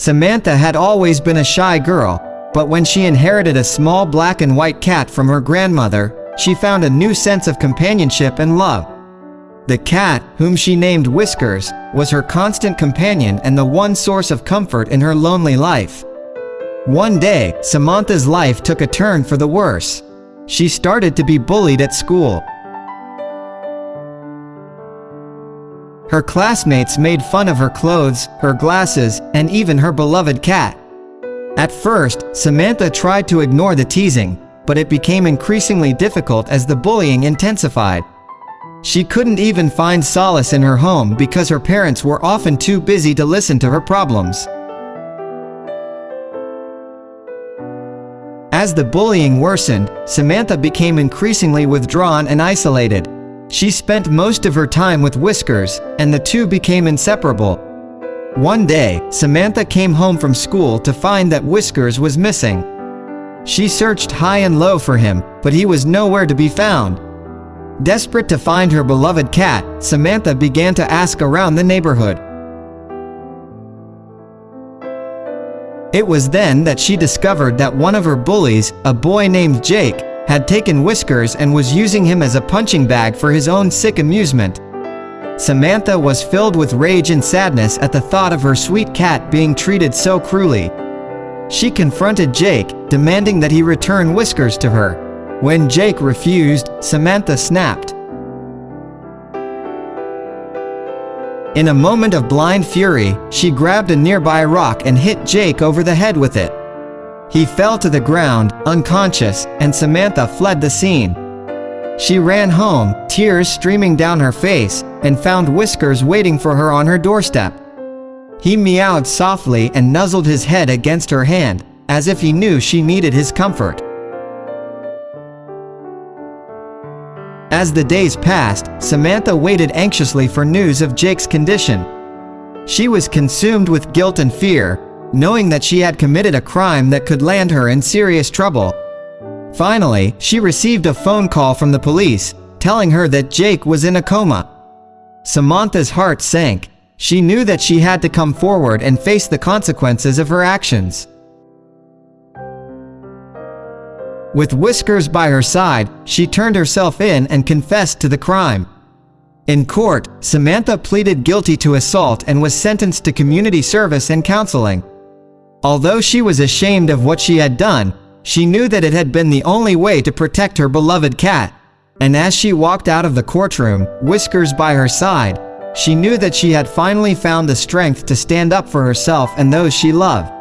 Samantha had always been a shy girl, but when she inherited a small black and white cat from her grandmother, she found a new sense of companionship and love. The cat, whom she named Whiskers, was her constant companion and the one source of comfort in her lonely life. One day, Samantha's life took a turn for the worse. She started to be bullied at school. Her classmates made fun of her clothes, her glasses, and even her beloved cat. At first, Samantha tried to ignore the teasing, but it became increasingly difficult as the bullying intensified. She couldn't even find solace in her home because her parents were often too busy to listen to her problems. As the bullying worsened, Samantha became increasingly withdrawn and isolated. She spent most of her time with Whiskers, and the two became inseparable. One day, Samantha came home from school to find that Whiskers was missing. She searched high and low for him, but he was nowhere to be found. Desperate to find her beloved cat, Samantha began to ask around the neighborhood. It was then that she discovered that one of her bullies, a boy named Jake, had taken Whiskers and was using him as a punching bag for his own sick amusement. Samantha was filled with rage and sadness at the thought of her sweet cat being treated so cruelly. She confronted Jake, demanding that he return Whiskers to her. When Jake refused, Samantha snapped. In a moment of blind fury, she grabbed a nearby rock and hit Jake over the head with it. He fell to the ground, unconscious, and Samantha fled the scene. She ran home, tears streaming down her face, and found Whiskers waiting for her on her doorstep. He meowed softly and nuzzled his head against her hand, as if he knew she needed his comfort. As the days passed, Samantha waited anxiously for news of Jake's condition. She was consumed with guilt and fear, knowing that she had committed a crime that could land her in serious trouble. Finally, she received a phone call from the police, telling her that Jake was in a coma. Samantha's heart sank. She knew that she had to come forward and face the consequences of her actions. With Whiskers by her side, she turned herself in and confessed to the crime. In court, Samantha pleaded guilty to assault and was sentenced to community service and counseling. Although she was ashamed of what she had done, she knew that it had been the only way to protect her beloved cat. And as she walked out of the courtroom, Whiskers by her side, she knew that she had finally found the strength to stand up for herself and those she loved.